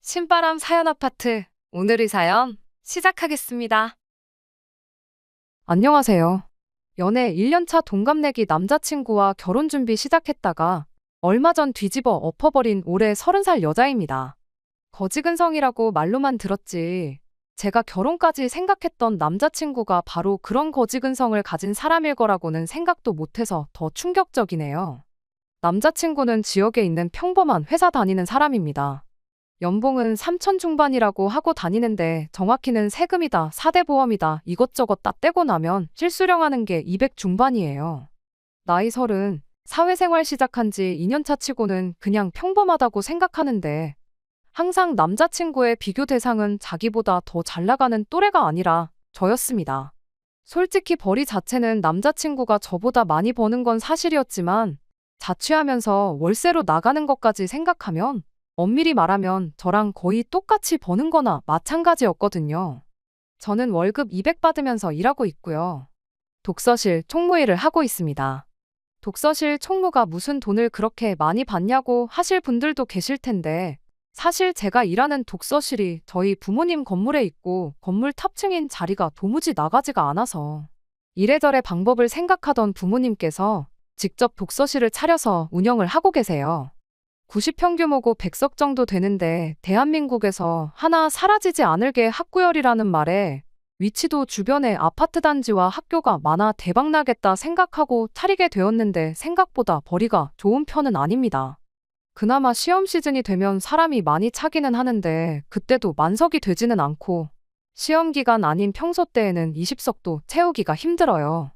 신바람 사연 아파트. 오늘의 사연 시작하겠습니다. 안녕하세요. 연애 1년차 동갑내기 남자친구와 결혼 준비 시작했다가 얼마 전 뒤집어 엎어버린 올해 30살 여자입니다. 거지근성이라고 말로만 들었지. 제가 결혼까지 생각했던 남자친구가 바로 그런 거지근성을 가진 사람일 거라고는 생각도 못해서 더 충격적이네요. 남자친구는 지역에 있는 평범한 회사 다니는 사람입니다. 연봉은 3천 중반이라고 하고 다니는데 정확히는 세금이다, 4대 보험이다 이것저것 다 떼고 나면 실수령 하는 게 200 중반이에요. 나이 30, 사회생활 시작한 지 2년차 치고는 그냥 평범하다고 생각하는데 항상 남자친구의 비교 대상은 자기보다 더 잘 나가는 또래가 아니라 저였습니다. 솔직히 벌이 자체는 남자친구가 저보다 많이 버는 건 사실이었지만 자취하면서 월세로 나가는 것까지 생각하면 엄밀히 말하면 저랑 거의 똑같이 버는 거나 마찬가지였거든요. 저는 월급 200 받으면서 일하고 있고요. 독서실 총무 일을 하고 있습니다. 독서실 총무가 무슨 돈을 그렇게 많이 받냐고 하실 분들도 계실 텐데 사실 제가 일하는 독서실이 저희 부모님 건물에 있고 건물 탑층인 자리가 도무지 나가지가 않아서 이래저래 방법을 생각하던 부모님께서 직접 독서실을 차려서 운영을 하고 계세요. 90평 규모고 100석 정도 되는데 대한민국에서 하나 사라지지 않을 게 학구열이라는 말에 위치도 주변에 아파트 단지와 학교가 많아 대박나겠다 생각하고 차리게 되었는데 생각보다 벌이가 좋은 편은 아닙니다. 그나마 시험 시즌이 되면 사람이 많이 차기는 하는데 그때도 만석이 되지는 않고 시험 기간 아닌 평소 때에는 20석도 채우기가 힘들어요.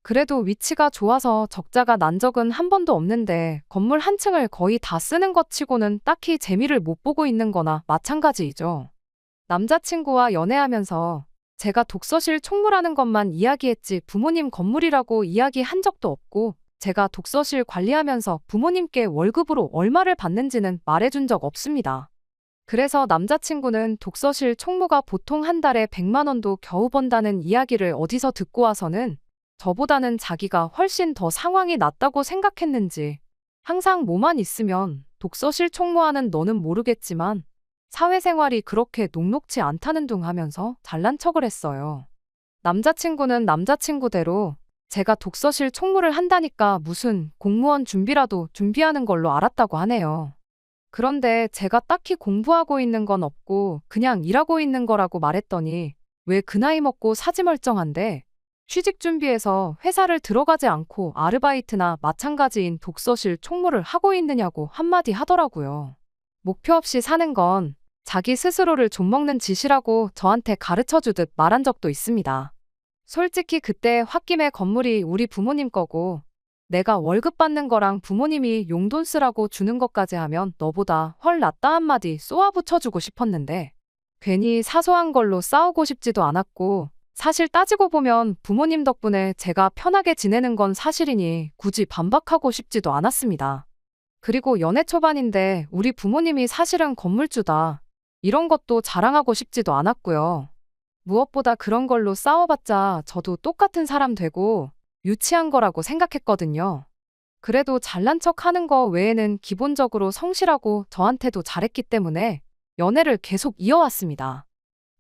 그래도 위치가 좋아서 적자가 난 적은 한 번도 없는데 건물 한 층을 거의 다 쓰는 것 치고는 딱히 재미를 못 보고 있는 거나 마찬가지이죠. 남자친구와 연애하면서 제가 독서실 총무라는 것만 이야기했지 부모님 건물이라고 이야기한 적도 없고 제가 독서실 관리하면서 부모님께 월급으로 얼마를 받는지는 말해준 적 없습니다. 그래서 남자친구는 독서실 총무가 보통 한 달에 100만 원도 겨우 번다는 이야기를 어디서 듣고 와서는 저보다는 자기가 훨씬 더 상황이 낫다고 생각했는지 항상 뭐만 있으면 독서실 총무하는 너는 모르겠지만 사회생활이 그렇게 녹록지 않다는 둥 하면서 잘난 척을 했어요. 남자친구는 남자친구대로 제가 독서실 총무를 한다니까 무슨 공무원 준비라도 준비하는 걸로 알았다고 하네요. 그런데 제가 딱히 공부하고 있는 건 없고 그냥 일하고 있는 거라고 말했더니 왜 그 나이 먹고 사지 멀쩡한데 취직 준비해서 회사를 들어가지 않고 아르바이트나 마찬가지인 독서실 총무를 하고 있느냐고 한마디 하더라고요. 목표 없이 사는 건 자기 스스로를 좀먹는 짓이라고 저한테 가르쳐주듯 말한 적도 있습니다. 솔직히 그때 홧김에 건물이 우리 부모님 거고 내가 월급 받는 거랑 부모님이 용돈 쓰라고 주는 것까지 하면 너보다 헐 낫다 한마디 쏘아붙여주고 싶었는데 괜히 사소한 걸로 싸우고 싶지도 않았고 사실 따지고 보면 부모님 덕분에 제가 편하게 지내는 건 사실이니 굳이 반박하고 싶지도 않았습니다. 그리고 연애 초반인데 우리 부모님이 사실은 건물주다. 이런 것도 자랑하고 싶지도 않았고요. 무엇보다 그런 걸로 싸워봤자 저도 똑같은 사람 되고 유치한 거라고 생각했거든요. 그래도 잘난 척 하는 거 외에는 기본적으로 성실하고 저한테도 잘했기 때문에 연애를 계속 이어왔습니다.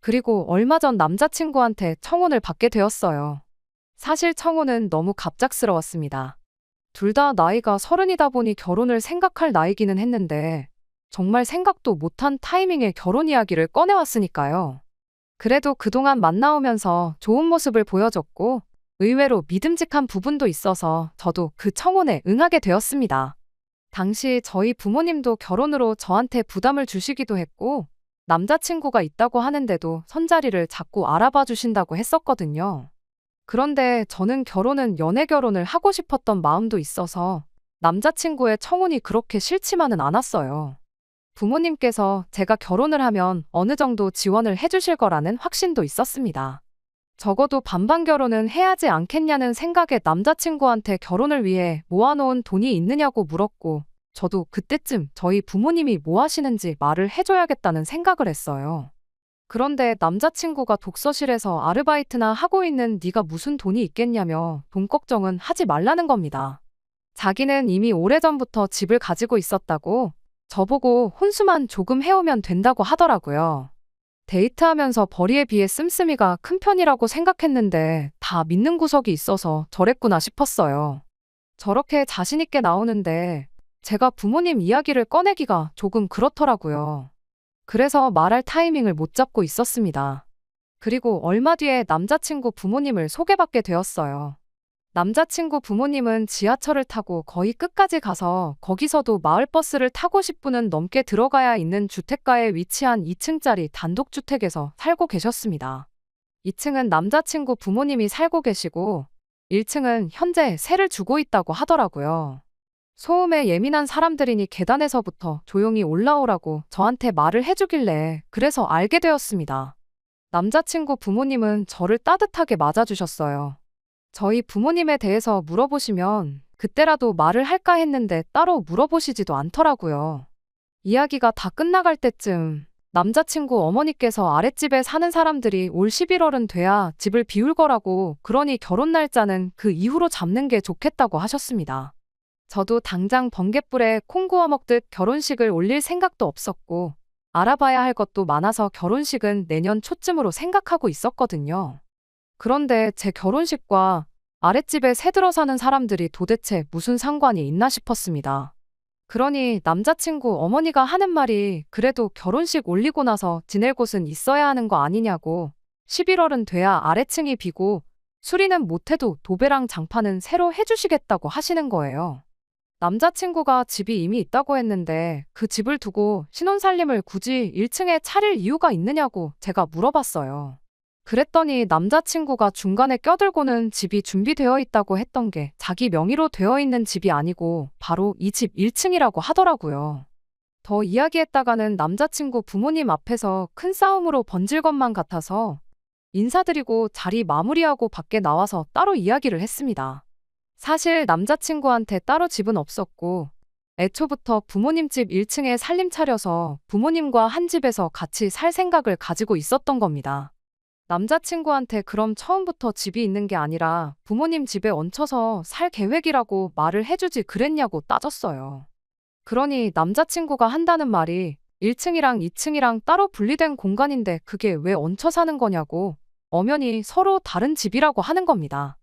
그리고 얼마 전 남자친구한테 청혼을 받게 되었어요. 사실 청혼은 너무 갑작스러웠습니다. 둘 다 나이가 30이다 보니 결혼을 생각할 나이기는 했는데 정말 생각도 못한 타이밍에 결혼 이야기를 꺼내왔으니까요. 그래도 그동안 만나오면서 좋은 모습을 보여줬고 의외로 믿음직한 부분도 있어서 저도 그 청혼에 응하게 되었습니다. 당시 저희 부모님도 결혼으로 저한테 부담을 주시기도 했고 남자친구가 있다고 하는데도 선자리를 자꾸 알아봐 주신다고 했었거든요. 그런데 저는 결혼은 연애 결혼을 하고 싶었던 마음도 있어서 남자친구의 청혼이 그렇게 싫지만은 않았어요. 부모님께서 제가 결혼을 하면 어느 정도 지원을 해주실 거라는 확신도 있었습니다. 적어도 반반 결혼은 해야지 않겠냐는 생각에 남자친구한테 결혼을 위해 모아놓은 돈이 있느냐고 물었고 저도 그때쯤 저희 부모님이 뭐 하시는지 말을 해줘야겠다는 생각을 했어요. 그런데 남자친구가 독서실에서 아르바이트나 하고 있는 네가 무슨 돈이 있겠냐며 돈 걱정은 하지 말라는 겁니다. 자기는 이미 오래전부터 집을 가지고 있었다고 저보고 혼수만 조금 해오면 된다고 하더라고요. 데이트하면서 벌이에 비해 씀씀이가 큰 편이라고 생각했는데 다 믿는 구석이 있어서 저랬구나 싶었어요. 저렇게 자신있게 나오는데 제가 부모님 이야기를 꺼내기가 조금 그렇더라고요. 그래서 말할 타이밍을 못 잡고 있었습니다. 그리고 얼마 뒤에 남자친구 부모님을 소개받게 되었어요. 남자친구 부모님은 지하철을 타고 거의 끝까지 가서 거기서도 마을버스를 타고 10분은 넘게 들어가야 있는 주택가에 위치한 2층짜리 단독주택에서 살고 계셨습니다. 2층은 남자친구 부모님이 살고 계시고 1층은 현재 세를 주고 있다고 하더라고요. 소음에 예민한 사람들이니 계단에서부터 조용히 올라오라고 저한테 말을 해주길래 그래서 알게 되었습니다. 남자친구 부모님은 저를 따뜻하게 맞아주셨어요. 저희 부모님에 대해서 물어보시면 그때라도 말을 할까 했는데 따로 물어보시지도 않더라고요. 이야기가 다 끝나갈 때쯤 남자친구 어머니께서 아랫집에 사는 사람들이 올 11월은 돼야 집을 비울 거라고, 그러니 결혼 날짜는 그 이후로 잡는 게 좋겠다고 하셨습니다. 저도 당장 번갯불에 콩 구워 먹듯 결혼식을 올릴 생각도 없었고 알아봐야 할 것도 많아서 결혼식은 내년 초쯤으로 생각하고 있었거든요. 그런데 제 결혼식과 아랫집에 새들어 사는 사람들이 도대체 무슨 상관이 있나 싶었습니다. 그러니 남자친구 어머니가 하는 말이 그래도 결혼식 올리고 나서 지낼 곳은 있어야 하는 거 아니냐고, 11월은 돼야 아래층이 비고 수리는 못해도 도배랑 장판은 새로 해주시겠다고 하시는 거예요. 남자친구가 집이 이미 있다고 했는데 그 집을 두고 신혼살림을 굳이 1층에 차릴 이유가 있느냐고 제가 물어봤어요. 그랬더니 남자친구가 중간에 껴들고는 집이 준비되어 있다고 했던 게 자기 명의로 되어 있는 집이 아니고 바로 이 집 1층이라고 하더라고요. 더 이야기했다가는 남자친구 부모님 앞에서 큰 싸움으로 번질 것만 같아서 인사드리고 자리 마무리하고 밖에 나와서 따로 이야기를 했습니다. 사실 남자친구한테 따로 집은 없었고 애초부터 부모님 집 1층에 살림 차려서 부모님과 한 집에서 같이 살 생각을 가지고 있었던 겁니다. 남자친구한테 그럼 처음부터 집이 있는 게 아니라 부모님 집에 얹혀서 살 계획이라고 말을 해주지 그랬냐고 따졌어요. 그러니 남자친구가 한다는 말이 1층이랑 2층이랑 따로 분리된 공간인데 그게 왜 얹혀 사는 거냐고, 엄연히 서로 다른 집이라고 하는 겁니다.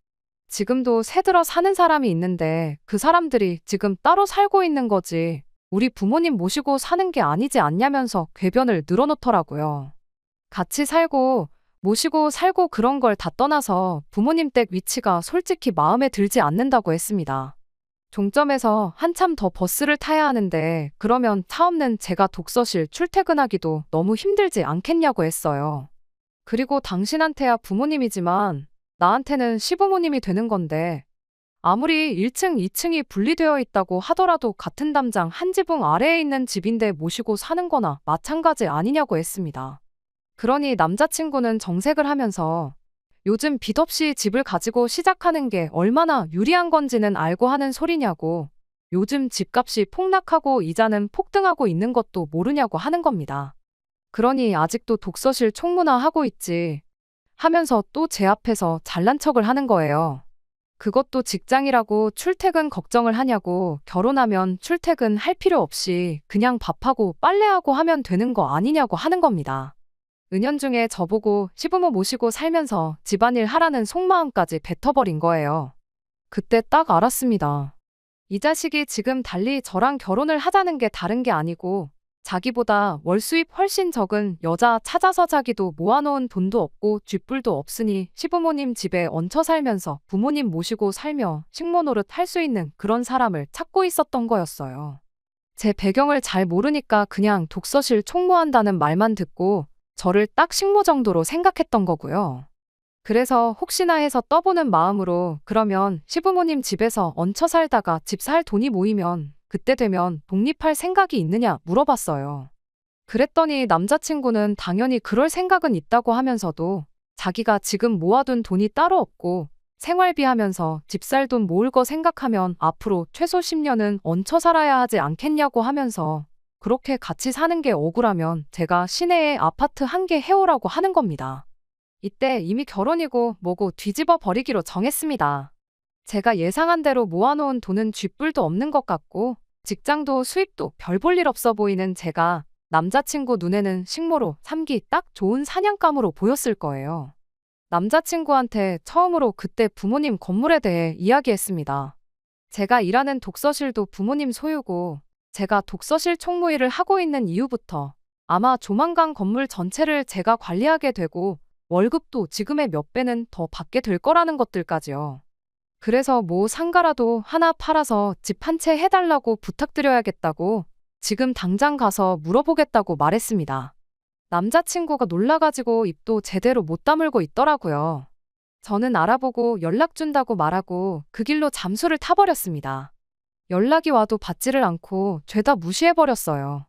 지금도 새들어 사는 사람이 있는데 그 사람들이 지금 따로 살고 있는 거지 우리 부모님 모시고 사는 게 아니지 않냐면서 궤변을 늘어놓더라고요. 같이 살고 모시고 살고 그런 걸 다 떠나서 부모님 댁 위치가 솔직히 마음에 들지 않는다고 했습니다. 종점에서 한참 더 버스를 타야 하는데 그러면 차 없는 제가 독서실 출퇴근하기도 너무 힘들지 않겠냐고 했어요. 그리고 당신한테야 부모님이지만 나한테는 시부모님이 되는 건데 아무리 1층, 2층이 분리되어 있다고 하더라도 같은 담장 한 지붕 아래에 있는 집인데 모시고 사는 거나 마찬가지 아니냐고 했습니다. 그러니 남자친구는 정색을 하면서 요즘 빚 없이 집을 가지고 시작하는 게 얼마나 유리한 건지는 알고 하는 소리냐고, 요즘 집값이 폭락하고 이자는 폭등하고 있는 것도 모르냐고 하는 겁니다. 그러니 아직도 독서실 총무나하고 있지 하면서 또 제 앞에서 잘난 척을 하는 거예요. 그것도 직장이라고 출퇴근 걱정을 하냐고, 결혼하면 출퇴근 할 필요 없이 그냥 밥하고 빨래하고 하면 되는 거 아니냐고 하는 겁니다. 은연중에 저보고 시부모 모시고 살면서 집안일 하라는 속마음까지 뱉어버린 거예요. 그때 딱 알았습니다. 이 자식이 지금 달리 저랑 결혼을 하자는 게 다른 게 아니고 자기보다 월 수입 훨씬 적은 여자 찾아서 자기도 모아놓은 돈도 없고 쥐뿔도 없으니 시부모님 집에 얹혀 살면서 부모님 모시고 살며 식모 노릇 할 수 있는 그런 사람을 찾고 있었던 거였어요. 제 배경을 잘 모르니까 그냥 독서실 총무한다는 말만 듣고 저를 딱 식모 정도로 생각했던 거고요. 그래서 혹시나 해서 떠보는 마음으로 그러면 시부모님 집에서 얹혀 살다가 집 살 돈이 모이면 그때 되면 독립할 생각이 있느냐 물어봤어요. 그랬더니 남자친구는 당연히 그럴 생각은 있다고 하면서도 자기가 지금 모아둔 돈이 따로 없고 생활비 하면서 집 살 돈 모을 거 생각하면 앞으로 최소 10년은 얹혀 살아야 하지 않겠냐고 하면서 그렇게 같이 사는 게 억울하면 제가 시내에 아파트 한 개 해오라고 하는 겁니다. 이때 이미 결혼이고 뭐고 뒤집어 버리기로 정했습니다. 제가 예상한 대로 모아놓은 돈은 쥐뿔도 없는 것 같고 직장도 수입도 별 볼 일 없어 보이는 제가 남자친구 눈에는 식모로 삼기 딱 좋은 사냥감으로 보였을 거예요. 남자친구한테 처음으로 그때 부모님 건물에 대해 이야기했습니다. 제가 일하는 독서실도 부모님 소유고 제가 독서실 총무일을 하고 있는 이후부터 아마 조만간 건물 전체를 제가 관리하게 되고 월급도 지금의 몇 배는 더 받게 될 거라는 것들까지요. 그래서 뭐 상가라도 하나 팔아서 집 한 채 해달라고 부탁드려야겠다고 지금 당장 가서 물어보겠다고 말했습니다. 남자친구가 놀라가지고 입도 제대로 못 다물고 있더라고요. 저는 알아보고 연락 준다고 말하고 그 길로 잠수를 타버렸습니다. 연락이 와도 받지를 않고 죄다 무시해버렸어요.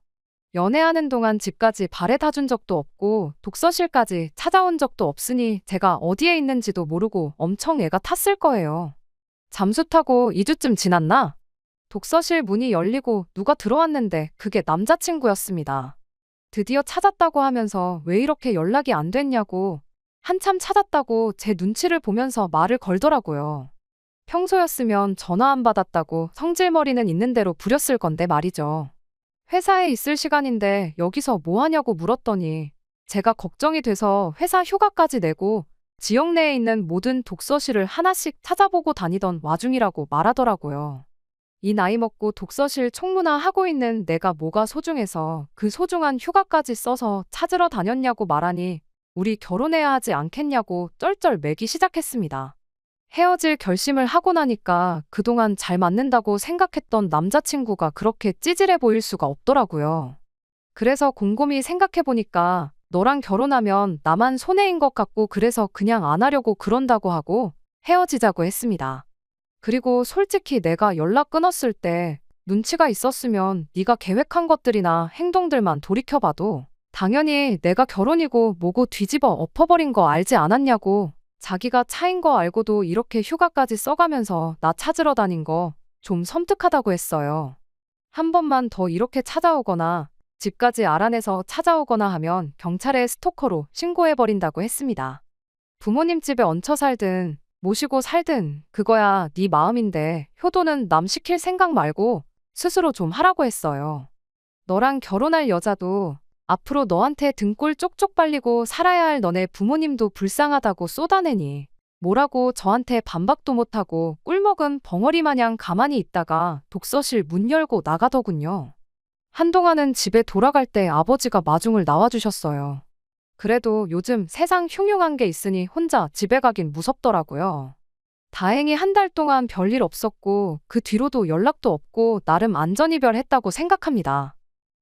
연애하는 동안 집까지 바래다 준 적도 없고 독서실까지 찾아온 적도 없으니 제가 어디에 있는지도 모르고 엄청 애가 탔을 거예요. 잠수 타고 2주쯤 지났나? 독서실 문이 열리고 누가 들어왔는데 그게 남자친구였습니다. 드디어 찾았다고 하면서 왜 이렇게 연락이 안 됐냐고 한참 찾았다고 제 눈치를 보면서 말을 걸더라고요. 평소였으면 전화 안 받았다고 성질머리는 있는 대로 부렸을 건데 말이죠. 회사에 있을 시간인데 여기서 뭐 하냐고 물었더니 제가 걱정이 돼서 회사 휴가까지 내고 지역 내에 있는 모든 독서실을 하나씩 찾아보고 다니던 와중이라고 말하더라고요. 이 나이 먹고 독서실 총무나 하고 있는 내가 뭐가 소중해서 그 소중한 휴가까지 써서 찾으러 다녔냐고 말하니 우리 결혼해야 하지 않겠냐고 쩔쩔 매기 시작했습니다. 헤어질 결심을 하고 나니까 그동안 잘 맞는다고 생각했던 남자친구가 그렇게 찌질해 보일 수가 없더라고요. 그래서 곰곰이 생각해보니까 너랑 결혼하면 나만 손해인 것 같고 그래서 그냥 안 하려고 그런다고 하고 헤어지자고 했습니다. 그리고 솔직히 내가 연락 끊었을 때 눈치가 있었으면 네가 계획한 것들이나 행동들만 돌이켜봐도 당연히 내가 결혼이고 뭐고 뒤집어 엎어버린 거 알지 않았냐고 자기가 차인 거 알고도 이렇게 휴가까지 써가면서 나 찾으러 다닌 거 좀 섬뜩하다고 했어요. 한 번만 더 이렇게 찾아오거나 집까지 알아내서 찾아오거나 하면 경찰에 스토커로 신고해버린다고 했습니다. 부모님 집에 얹혀 살든 모시고 살든 그거야 네 마음인데 효도는 남 시킬 생각 말고 스스로 좀 하라고 했어요. 너랑 결혼할 여자도 앞으로 너한테 등골 쪽쪽 빨리고 살아야 할 너네 부모님도 불쌍하다고 쏟아내니 뭐라고 저한테 반박도 못하고 꿀먹은 벙어리 마냥 가만히 있다가 독서실 문 열고 나가더군요. 한동안은 집에 돌아갈 때 아버지가 마중을 나와주셨어요. 그래도 요즘 세상 흉흉한 게 있으니 혼자 집에 가긴 무섭더라고요. 다행히 한 달 동안 별일 없었고 그 뒤로도 연락도 없고 나름 안전이별했다고 생각합니다.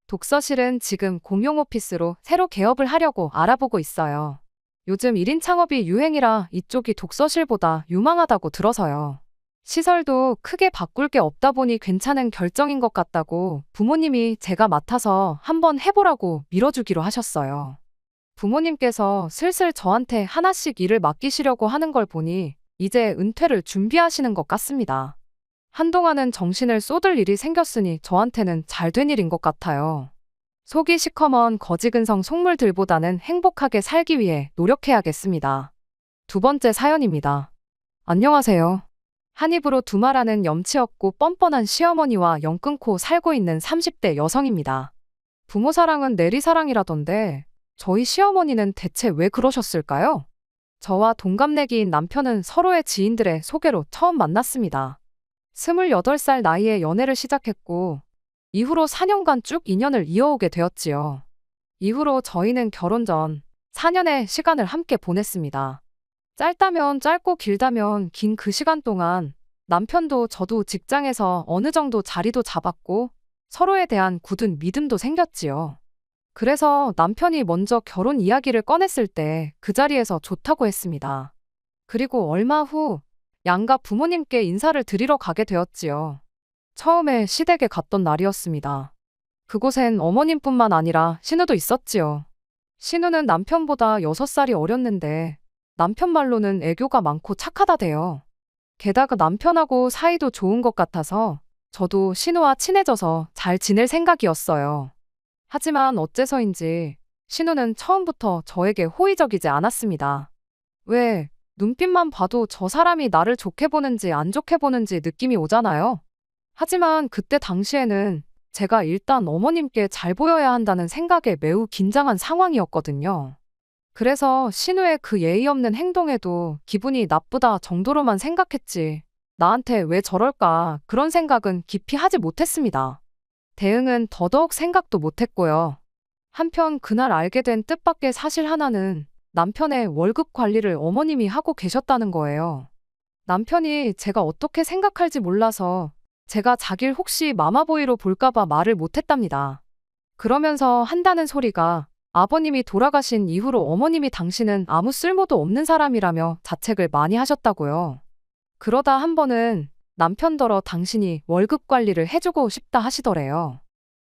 독서실은 지금 공용 오피스로 새로 개업을 하려고 알아보고 있어요. 요즘 1인 창업이 유행이라 이쪽이 독서실보다 유망하다고 들어서요. 시설도 크게 바꿀 게 없다 보니 괜찮은 결정인 것 같다고 부모님이 제가 맡아서 한번 해보라고 밀어주기로 하셨어요. 부모님께서 슬슬 저한테 하나씩 일을 맡기시려고 하는 걸 보니 이제 은퇴를 준비하시는 것 같습니다. 한동안은 정신을 쏟을 일이 생겼으니 저한테는 잘 된 일인 것 같아요. 속이 시커먼 거지근성 속물들보다는 행복하게 살기 위해 노력해야겠습니다. 두 번째 사연입니다. 안녕하세요. 한 입으로 두말하는 염치 없고 뻔뻔한 시어머니와 연 끊고 살고 있는 30대 여성입니다. 부모 사랑은 내리 사랑이라던데 저희 시어머니는 대체 왜 그러셨을까요? 저와 동갑내기인 남편은 서로의 지인들의 소개로 처음 만났습니다. 28살 나이에 연애를 시작했고 이후로 4년간 쭉 인연을 이어오게 되었지요. 이후로 저희는 결혼 전 4년의 시간을 함께 보냈습니다. 짧다면 짧고 길다면 긴 그 시간 동안 남편도 저도 직장에서 어느 정도 자리도 잡았고 서로에 대한 굳은 믿음도 생겼지요. 그래서 남편이 먼저 결혼 이야기를 꺼냈을 때 그 자리에서 좋다고 했습니다. 그리고 얼마 후 양가 부모님께 인사를 드리러 가게 되었지요. 처음에 시댁에 갔던 날이었습니다. 그곳엔 어머님뿐만 아니라 신우도 있었지요. 신우는 남편보다 6살이 어렸는데 남편 말로는 애교가 많고 착하다대요. 게다가 남편하고 사이도 좋은 것 같아서 저도 신우와 친해져서 잘 지낼 생각이었어요. 하지만 어째서인지 신우는 처음부터 저에게 호의적이지 않았습니다. 왜? 눈빛만 봐도 저 사람이 나를 좋게 보는지 안 좋게 보는지 느낌이 오잖아요. 하지만 그때 당시에는 제가 일단 어머님께 잘 보여야 한다는 생각에 매우 긴장한 상황이었거든요. 그래서 신우의 그 예의 없는 행동에도 기분이 나쁘다 정도로만 생각했지. 나한테 왜 저럴까 그런 생각은 깊이 하지 못했습니다. 대응은 더더욱 생각도 못했고요. 한편 그날 알게 된 뜻밖의 사실 하나는 남편의 월급 관리를 어머님이 하고 계셨다는 거예요. 남편이 제가 어떻게 생각할지 몰라서 제가 자길 혹시 마마보이로 볼까봐 말을 못했답니다. 그러면서 한다는 소리가 아버님이 돌아가신 이후로 어머님이 당신은 아무 쓸모도 없는 사람이라며 자책을 많이 하셨다고요. 그러다 한 번은 남편더러 당신이 월급 관리를 해주고 싶다 하시더래요.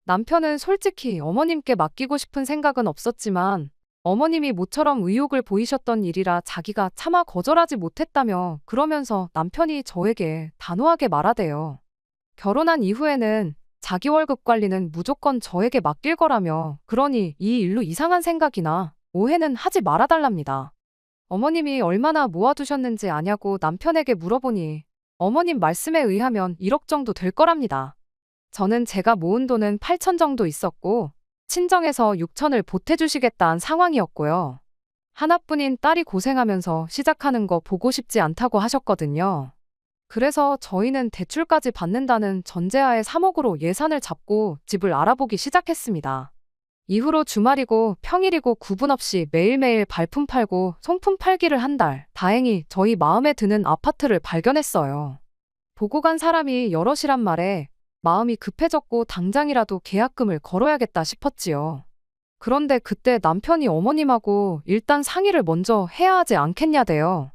남편은 솔직히 어머님께 맡기고 싶은 생각은 없었지만 어머님이 모처럼 의욕을 보이셨던 일이라 자기가 차마 거절하지 못했다며 그러면서 남편이 저에게 단호하게 말하대요. 결혼한 이후에는 자기 월급 관리는 무조건 저에게 맡길 거라며 그러니 이 일로 이상한 생각이나 오해는 하지 말아달랍니다. 어머님이 얼마나 모아두셨는지 아냐고 남편에게 물어보니 어머님 말씀에 의하면 1억 정도 될 거랍니다. 저는 제가 모은 돈은 8천 정도 있었고 친정에서 6천을 보태주시겠다는 상황이었고요. 하나뿐인 딸이 고생하면서 시작하는 거 보고 싶지 않다고 하셨거든요. 그래서 저희는 대출까지 받는다는 전제하에 3억으로 예산을 잡고 집을 알아보기 시작했습니다. 이후로 주말이고 평일이고 구분 없이 매일매일 발품 팔고 송품 팔기를 한 달, 다행히 저희 마음에 드는 아파트를 발견했어요. 보고 간 사람이 여럿이란 말에 마음이 급해졌고 당장이라도 계약금을 걸어야겠다 싶었지요. 그런데 그때 남편이 어머님하고 일단 상의를 먼저 해야 하지 않겠냐대요.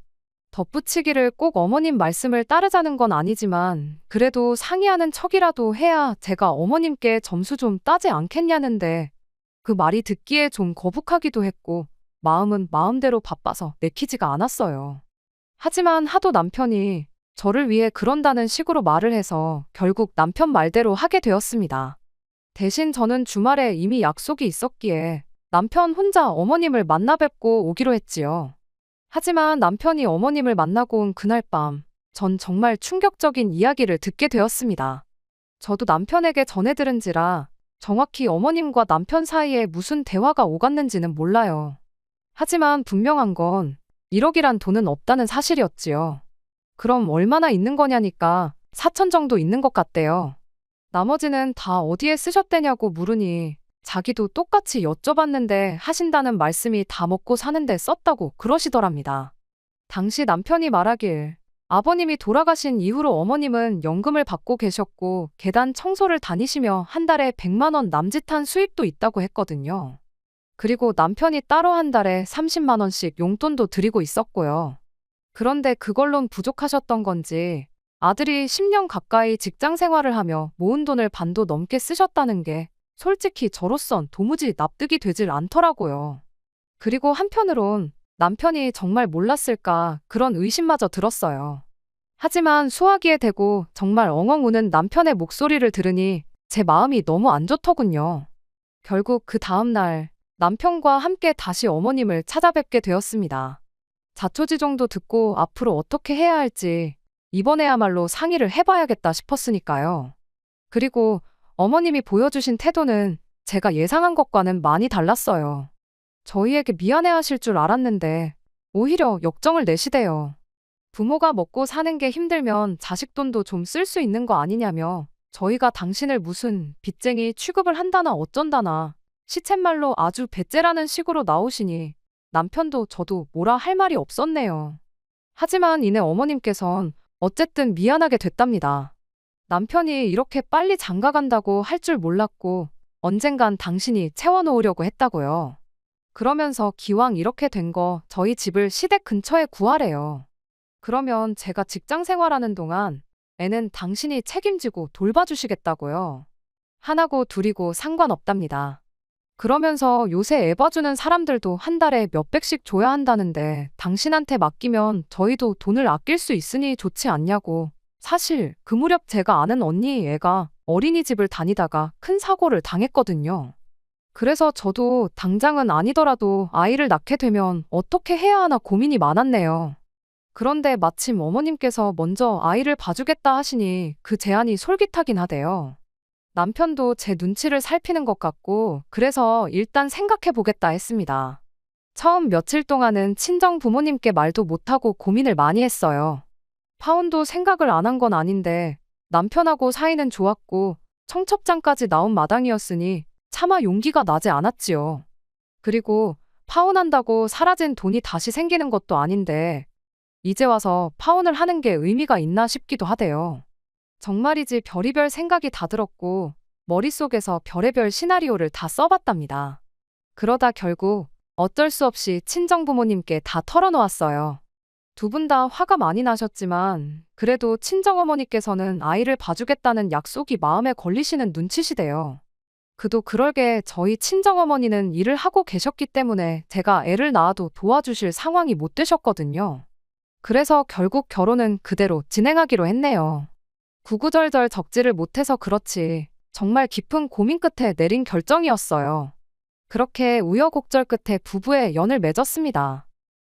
덧붙이기를 꼭 어머님 말씀을 따르자는 건 아니지만 그래도 상의하는 척이라도 해야 제가 어머님께 점수 좀 따지 않겠냐는데 그 말이 듣기에 좀 거북하기도 했고 마음은 마음대로 바빠서 내키지가 않았어요. 하지만 하도 남편이 저를 위해 그런다는 식으로 말을 해서 결국 남편 말대로 하게 되었습니다. 대신 저는 주말에 이미 약속이 있었기에 남편 혼자 어머님을 만나 뵙고 오기로 했지요. 하지만 남편이 어머님을 만나고 온 그날 밤, 전 정말 충격적인 이야기를 듣게 되었습니다. 저도 남편에게 전해 들은지라 정확히 어머님과 남편 사이에 무슨 대화가 오갔는지는 몰라요. 하지만 분명한 건 1억이란 돈은 없다는 사실이었지요. 그럼 얼마나 있는 거냐니까 4천 정도 있는 것 같대요. 나머지는 다 어디에 쓰셨대냐고 물으니 자기도 똑같이 여쭤봤는데 하신다는 말씀이 다 먹고 사는데 썼다고 그러시더랍니다. 당시 남편이 말하길 아버님이 돌아가신 이후로 어머님은 연금을 받고 계셨고 계단 청소를 다니시며 한 달에 100만 원 남짓한 수입도 있다고 했거든요. 그리고 남편이 따로 한 달에 30만 원씩 용돈도 드리고 있었고요. 그런데 그걸론 부족하셨던 건지 아들이 10년 가까이 직장 생활을 하며 모은 돈을 반도 넘게 쓰셨다는 게 솔직히 저로선 도무지 납득이 되질 않더라고요. 그리고 한편으론 남편이 정말 몰랐을까 그런 의심마저 들었어요. 하지만 수화기에 대고 정말 엉엉 우는 남편의 목소리를 들으니 제 마음이 너무 안 좋더군요. 결국 그 다음 날 남편과 함께 다시 어머님을 찾아뵙게 되었습니다. 자초지종도 듣고 앞으로 어떻게 해야 할지 이번에야말로 상의를 해봐야겠다 싶었으니까요. 그리고 어머님이 보여주신 태도는 제가 예상한 것과는 많이 달랐어요. 저희에게 미안해하실 줄 알았는데 오히려 역정을 내시대요. 부모가 먹고 사는 게 힘들면 자식 돈도 좀 쓸 수 있는 거 아니냐며 저희가 당신을 무슨 빚쟁이 취급을 한다나 어쩐다나 시쳇말로 아주 배째라는 식으로 나오시니 남편도 저도 뭐라 할 말이 없었네요. 하지만 이내 어머님께선 어쨌든 미안하게 됐답니다. 남편이 이렇게 빨리 장가간다고 할 줄 몰랐고 언젠간 당신이 채워놓으려고 했다고요. 그러면서 기왕 이렇게 된 거 저희 집을 시댁 근처에 구하래요. 그러면 제가 직장 생활하는 동안 애는 당신이 책임지고 돌봐주시겠다고요. 하나고 둘이고 상관없답니다. 그러면서 요새 애 봐주는 사람들도 한 달에 몇백씩 줘야 한다는데 당신한테 맡기면 저희도 돈을 아낄 수 있으니 좋지 않냐고. 사실 그 무렵 제가 아는 언니 애가 어린이집을 다니다가 큰 사고를 당했거든요. 그래서 저도 당장은 아니더라도 아이를 낳게 되면 어떻게 해야 하나 고민이 많았네요. 그런데 마침 어머님께서 먼저 아이를 봐주겠다 하시니 그 제안이 솔깃하긴 하대요. 남편도 제 눈치를 살피는 것 같고 그래서 일단 생각해 보겠다 했습니다. 처음 며칠 동안은 친정 부모님께 말도 못하고 고민을 많이 했어요. 파혼도 생각을 안 한 건 아닌데 남편하고 사이는 좋았고 청첩장까지 나온 마당이었으니 차마 용기가 나지 않았지요. 그리고 파혼한다고 사라진 돈이 다시 생기는 것도 아닌데 이제 와서 파혼을 하는 게 의미가 있나 싶기도 하대요. 정말이지 별의별 생각이 다 들었고 머릿속에서 별의별 시나리오를 다 써봤답니다. 그러다 결국 어쩔 수 없이 친정부모님께 다 털어놓았어요. 두 분 다 화가 많이 나셨지만 그래도 친정어머니께서는 아이를 봐주겠다는 약속이 마음에 걸리시는 눈치시대요. 그도 그럴게 저희 친정어머니는 일을 하고 계셨기 때문에 제가 애를 낳아도 도와주실 상황이 못 되셨거든요. 그래서 결국 결혼은 그대로 진행하기로 했네요. 구구절절 적지를 못해서 그렇지 정말 깊은 고민 끝에 내린 결정이었어요. 그렇게 우여곡절 끝에 부부의 연을 맺었습니다.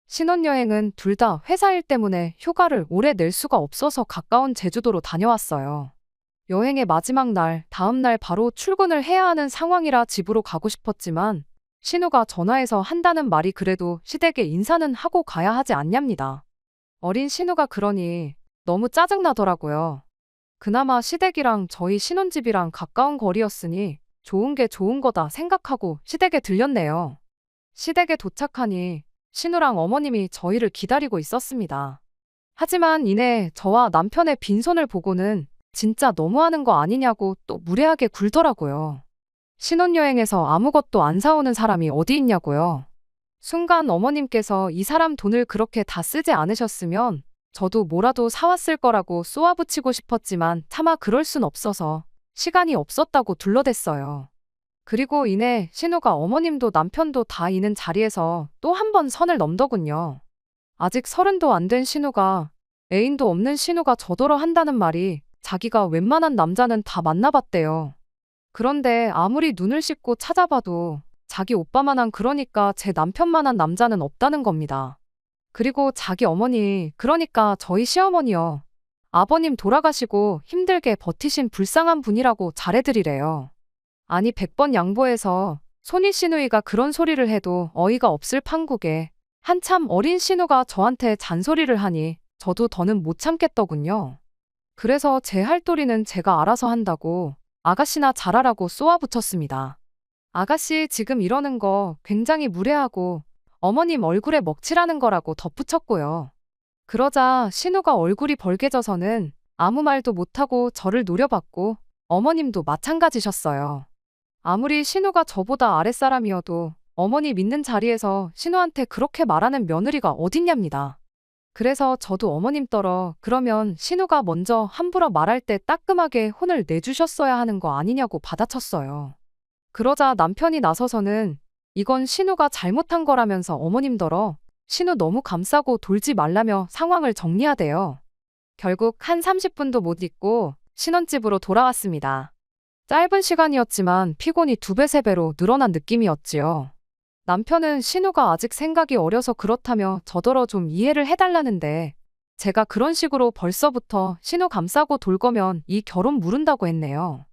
신혼여행은 둘 다 회사 일 때문에 휴가를 오래 낼 수가 없어서 가까운 제주도로 다녀왔어요. 여행의 마지막 날, 다음 날 바로 출근을 해야 하는 상황이라 집으로 가고 싶었지만 신우가 전화해서 한다는 말이 그래도 시댁에 인사는 하고 가야 하지 않냐입니다. 어린 신우가 그러니 너무 짜증나더라고요. 그나마 시댁이랑 저희 신혼집이랑 가까운 거리였으니 좋은 게 좋은 거다 생각하고 시댁에 들렸네요. 시댁에 도착하니 신우랑 어머님이 저희를 기다리고 있었습니다. 하지만 이내 저와 남편의 빈손을 보고는 진짜 너무하는 거 아니냐고 또 무례하게 굴더라고요. 신혼여행에서 아무것도 안 사오는 사람이 어디 있냐고요. 순간 어머님께서 이 사람 돈을 그렇게 다 쓰지 않으셨으면 저도 뭐라도 사왔을 거라고 쏘아붙이고 싶었지만 차마 그럴 순 없어서 시간이 없었다고 둘러댔어요. 그리고 이내 신우가 어머님도 남편도 다 있는 자리에서 또 한 번 선을 넘더군요. 아직 30도 안 된 신우가 애인도 없는 신우가 저더러 한다는 말이 자기가 웬만한 남자는 다 만나봤대요. 그런데 아무리 눈을 씻고 찾아봐도 자기 오빠만한 그러니까 제 남편만한 남자는 없다는 겁니다. 그리고 자기 어머니 그러니까 저희 시어머니요. 아버님 돌아가시고 힘들게 버티신 불쌍한 분이라고 잘해드리래요. 아니 100번 양보해서 손이 시누이가 그런 소리를 해도 어이가 없을 판국에 한참 어린 신우가 저한테 잔소리를 하니 저도 더는 못 참겠더군요. 그래서 제 할도리는 제가 알아서 한다고 아가씨나 잘하라고 쏘아붙였습니다. 아가씨 지금 이러는 거 굉장히 무례하고 어머님 얼굴에 먹칠하는 거라고 덧붙였고요. 그러자 신우가 얼굴이 벌개져서는 아무 말도 못하고 저를 노려봤고 어머님도 마찬가지셨어요. 아무리 신우가 저보다 아랫사람이어도 어머니 믿는 자리에서 신우한테 그렇게 말하는 며느리가 어딨냐입니다. 그래서 저도 어머님 떨어 그러면 신우가 먼저 함부로 말할 때 따끔하게 혼을 내주셨어야 하는 거 아니냐고 받아쳤어요. 그러자 남편이 나서서는 이건 신우가 잘못한 거라면서 어머님더러 신우 너무 감싸고 돌지 말라며 상황을 정리하대요. 결국 한 30분도 못 있고 신혼집으로 돌아왔습니다. 짧은 시간이었지만 피곤이 2배, 3배로 늘어난 느낌이었지요. 남편은 신우가 아직 생각이 어려서 그렇다며 저더러 좀 이해를 해달라는데 제가 그런 식으로 벌써부터 신우 감싸고 돌 거면 이 결혼 무른다고 했네요.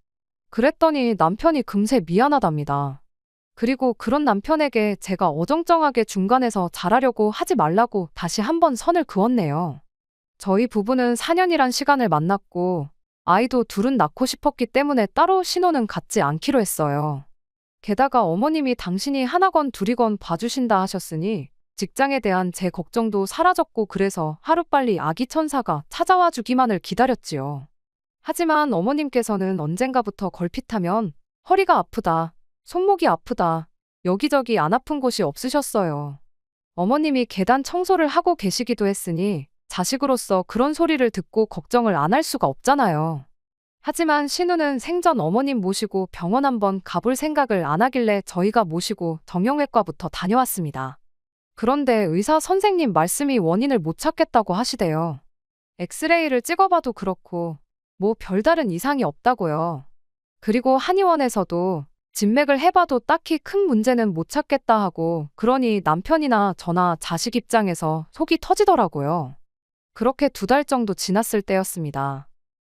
그랬더니 남편이 금세 미안하답니다. 그리고 그런 남편에게 제가 어정쩡하게 중간에서 잘하려고 하지 말라고 다시 한번 선을 그었네요. 저희 부부는 4년이란 시간을 만났고 아이도 둘은 낳고 싶었기 때문에 따로 신혼은 갖지 않기로 했어요. 게다가 어머님이 당신이 하나건 둘이건 봐주신다 하셨으니 직장에 대한 제 걱정도 사라졌고 그래서 하루빨리 아기 천사가 찾아와 주기만을 기다렸지요. 하지만 어머님께서는 언젠가부터 걸핏하면 허리가 아프다, 손목이 아프다, 여기저기 안 아픈 곳이 없으셨어요. 어머님이 계단 청소를 하고 계시기도 했으니 자식으로서 그런 소리를 듣고 걱정을 안 할 수가 없잖아요. 하지만 신우는 생전 어머님 모시고 병원 한번 가볼 생각을 안 하길래 저희가 모시고 정형외과부터 다녀왔습니다. 그런데 의사 선생님 말씀이 원인을 못 찾겠다고 하시대요. 엑스레이를 찍어봐도 그렇고 뭐 별다른 이상이 없다고요. 그리고 한의원에서도 진맥을 해봐도 딱히 큰 문제는 못 찾겠다 하고 그러니 남편이나 저나 자식 입장에서 속이 터지더라고요. 그렇게 2달 정도 지났을 때였습니다.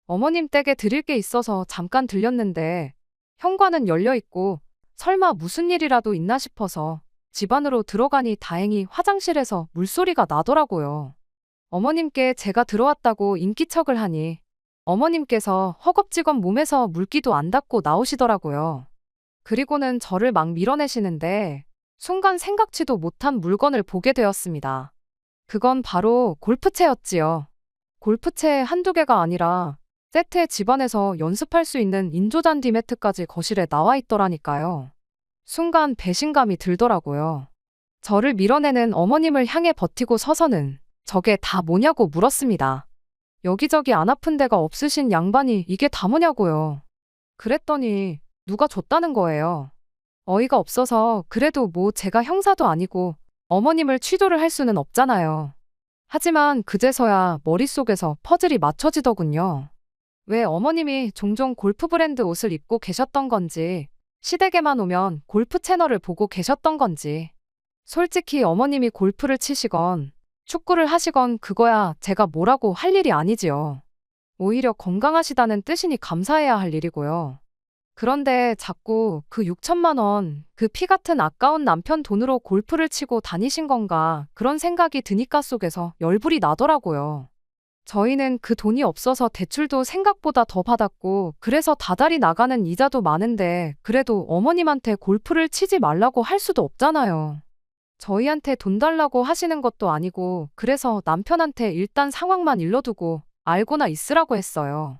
어머님 댁에 드릴 게 있어서 잠깐 들렸는데 현관은 열려 있고 설마 무슨 일이라도 있나 싶어서 집 안으로 들어가니 다행히 화장실에서 물소리가 나더라고요. 어머님께 제가 들어왔다고 인기척을 하니 어머님께서 허겁지겁 몸에서 물기도 안 닦고 나오시더라고요. 그리고는 저를 막 밀어내시는데 순간 생각지도 못한 물건을 보게 되었습니다. 그건 바로 골프채였지요. 골프채 한두 개가 아니라 세트에 집안에서 연습할 수 있는 인조잔디 매트까지 거실에 나와 있더라니까요. 순간 배신감이 들더라고요. 저를 밀어내는 어머님을 향해 버티고 서서는 저게 다 뭐냐고 물었습니다. 여기저기 안 아픈 데가 없으신 양반이 이게 다 뭐냐고요. 그랬더니 누가 줬다는 거예요. 어이가 없어서 그래도 뭐 제가 형사도 아니고 어머님을 취조를 할 수는 없잖아요. 하지만 그제서야 머릿속에서 퍼즐이 맞춰지더군요. 왜 어머님이 종종 골프 브랜드 옷을 입고 계셨던 건지, 시댁에만 오면 골프 채널을 보고 계셨던 건지. 솔직히 어머님이 골프를 치시건 축구를 하시건 그거야 제가 뭐라고 할 일이 아니지요. 오히려 건강하시다는 뜻이니 감사해야 할 일이고요. 그런데 자꾸 그 6천만 원, 그 피 같은 아까운 남편 돈으로 골프를 치고 다니신 건가 그런 생각이 드니까 속에서 열불이 나더라고요. 저희는 그 돈이 없어서 대출도 생각보다 더 받았고 그래서 다달이 나가는 이자도 많은데 그래도 어머님한테 골프를 치지 말라고 할 수도 없잖아요. 저희한테 돈 달라고 하시는 것도 아니고 그래서 남편한테 일단 상황만 일러두고 알고나 있으라고 했어요.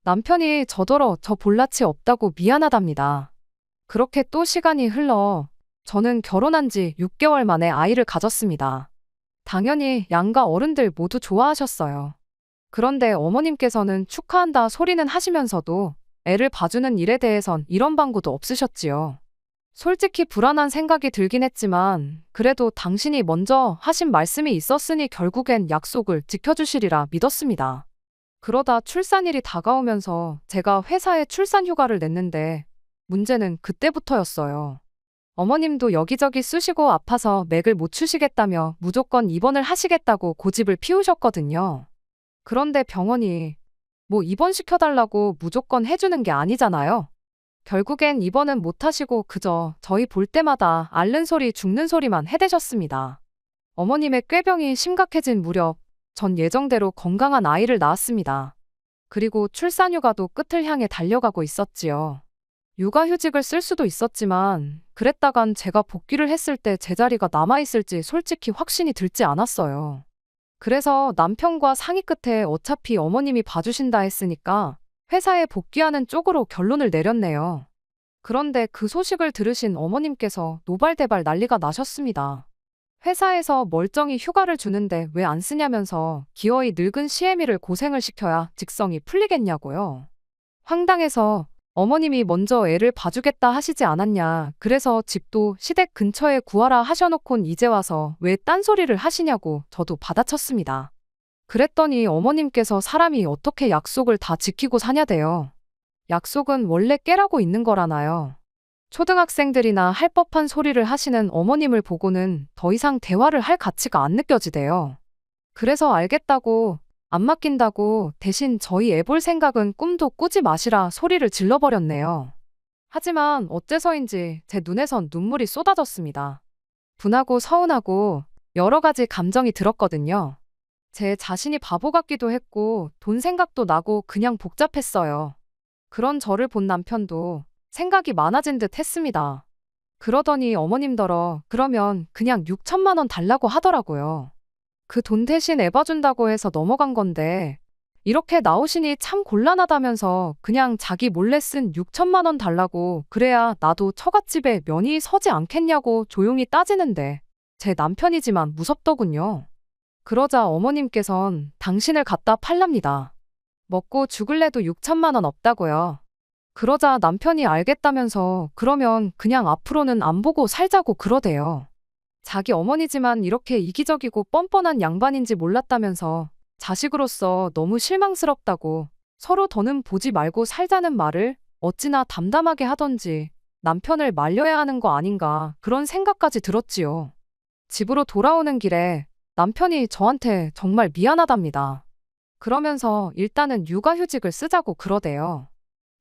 남편이 저더러 저 볼낯이 없다고 미안하답니다. 그렇게 또 시간이 흘러 저는 결혼한 지 6개월 만에 아이를 가졌습니다. 당연히 양가 어른들 모두 좋아하셨어요. 그런데 어머님께서는 축하한다 소리는 하시면서도 애를 봐주는 일에 대해선 이런 방구도 없으셨지요. 솔직히 불안한 생각이 들긴 했지만 그래도 당신이 먼저 하신 말씀이 있었으니 결국엔 약속을 지켜주시리라 믿었습니다. 그러다 출산일이 다가오면서 제가 회사에 출산 휴가를 냈는데 문제는 그때부터였어요. 어머님도 여기저기 쑤시고 아파서 맥을 못 추시겠다며 무조건 입원을 하시겠다고 고집을 피우셨거든요. 그런데 병원이 뭐 입원시켜달라고 무조건 해주는 게 아니잖아요. 결국엔 입원은 못 하시고 그저 저희 볼 때마다 앓는 소리 죽는 소리만 해대셨습니다. 어머님의 꾀병이 심각해진 무렵 전 예정대로 건강한 아이를 낳았습니다. 그리고 출산휴가도 끝을 향해 달려가고 있었지요. 육아휴직을 쓸 수도 있었지만 그랬다간 제가 복귀를 했을 때 제자리가 남아있을지 솔직히 확신이 들지 않았어요. 그래서 남편과 상의 끝에 어차피 어머님이 봐주신다 했으니까 회사에 복귀하는 쪽으로 결론을 내렸네요. 그런데 그 소식을 들으신 어머님께서 노발대발 난리가 나셨습니다. 회사에서 멀쩡히 휴가를 주는데 왜 안 쓰냐면서 기어이 늙은 시애미를 고생을 시켜야 직성이 풀리겠냐고요. 황당해서 어머님이 먼저 애를 봐주겠다 하시지 않았냐. 그래서 집도 시댁 근처에 구하라 하셔놓곤 이제 와서 왜 딴소리를 하시냐고 저도 받아쳤습니다. 그랬더니 어머님께서 사람이 어떻게 약속을 다 지키고 사냐대요. 약속은 원래 깨라고 있는 거라나요. 초등학생들이나 할 법한 소리를 하시는 어머님을 보고는 더 이상 대화를 할 가치가 안 느껴지대요. 그래서 알겠다고 안 맡긴다고 대신 저희 애 볼 생각은 꿈도 꾸지 마시라 소리를 질러버렸네요. 하지만 어째서인지 제 눈에선 눈물이 쏟아졌습니다. 분하고 서운하고 여러 가지 감정이 들었거든요. 제 자신이 바보 같기도 했고 돈 생각도 나고 그냥 복잡했어요. 그런 저를 본 남편도 생각이 많아진 듯 했습니다. 그러더니 어머님더러 그러면 그냥 6천만 원 달라고 하더라고요. 그 돈 대신 애 봐준다고 해서 넘어간 건데 이렇게 나오시니 참 곤란하다면서 그냥 자기 몰래 쓴 6천만 원 달라고 그래야 나도 처갓집에 면이 서지 않겠냐고 조용히 따지는데 제 남편이지만 무섭더군요. 그러자 어머님께선 당신을 갖다 팔랍니다. 먹고 죽을래도 6천만 원 없다고요. 그러자 남편이 알겠다면서 그러면 그냥 앞으로는 안 보고 살자고 그러대요. 자기 어머니지만 이렇게 이기적이고 뻔뻔한 양반인지 몰랐다면서 자식으로서 너무 실망스럽다고 서로 더는 보지 말고 살자는 말을 어찌나 담담하게 하던지 남편을 말려야 하는 거 아닌가 그런 생각까지 들었지요. 집으로 돌아오는 길에 남편이 저한테 정말 미안하답니다. 그러면서 일단은 육아휴직을 쓰자고 그러대요.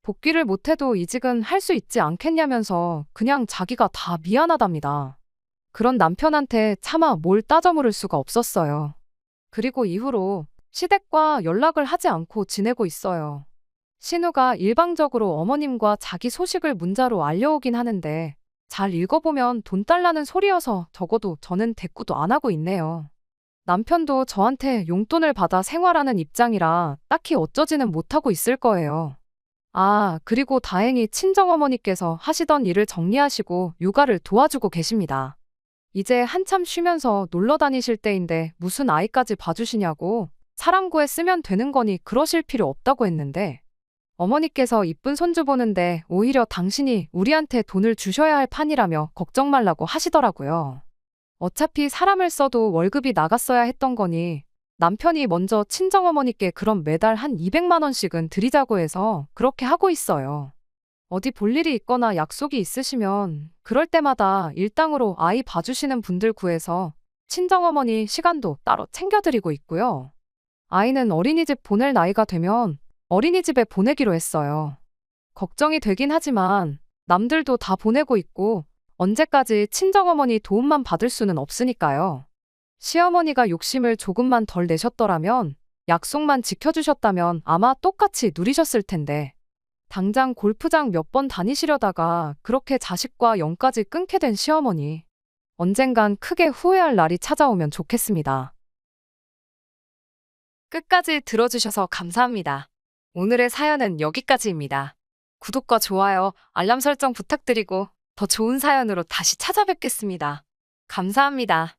복귀를 못해도 이직은 할 수 있지 않겠냐면서 그냥 자기가 다 미안하답니다. 그런 남편한테 차마 뭘 따져 물을 수가 없었어요. 그리고 이후로 시댁과 연락을 하지 않고 지내고 있어요. 신우가 일방적으로 어머님과 자기 소식을 문자로 알려오긴 하는데 잘 읽어보면 돈 달라는 소리여서 적어도 저는 대꾸도 안 하고 있네요. 남편도 저한테 용돈을 받아 생활하는 입장이라 딱히 어쩌지는 못하고 있을 거예요. 아, 그리고 다행히 친정어머니께서 하시던 일을 정리하시고 육아를 도와주고 계십니다. 이제 한참 쉬면서 놀러 다니실 때인데 무슨 아이까지 봐주시냐고 사람 구해 쓰면 되는 거니 그러실 필요 없다고 했는데 어머니께서 이쁜 손주 보는데 오히려 당신이 우리한테 돈을 주셔야 할 판이라며 걱정 말라고 하시더라고요. 어차피 사람을 써도 월급이 나갔어야 했던 거니 남편이 먼저 친정어머니께 그럼 매달 한 200만 원씩은 드리자고 해서 그렇게 하고 있어요. 어디 볼 일이 있거나 약속이 있으시면 그럴 때마다 일당으로 아이 봐주시는 분들 구해서 친정어머니 시간도 따로 챙겨드리고 있고요. 아이는 어린이집 보낼 나이가 되면 어린이집에 보내기로 했어요. 걱정이 되긴 하지만 남들도 다 보내고 있고 언제까지 친정어머니 도움만 받을 수는 없으니까요. 시어머니가 욕심을 조금만 덜 내셨더라면 약속만 지켜주셨다면 아마 똑같이 누리셨을 텐데 당장 골프장 몇 번 다니시려다가 그렇게 자식과 연까지 끊게 된 시어머니. 언젠간 크게 후회할 날이 찾아오면 좋겠습니다. 끝까지 들어주셔서 감사합니다. 오늘의 사연은 여기까지입니다. 구독과 좋아요, 알람 설정 부탁드리고 더 좋은 사연으로 다시 찾아뵙겠습니다. 감사합니다.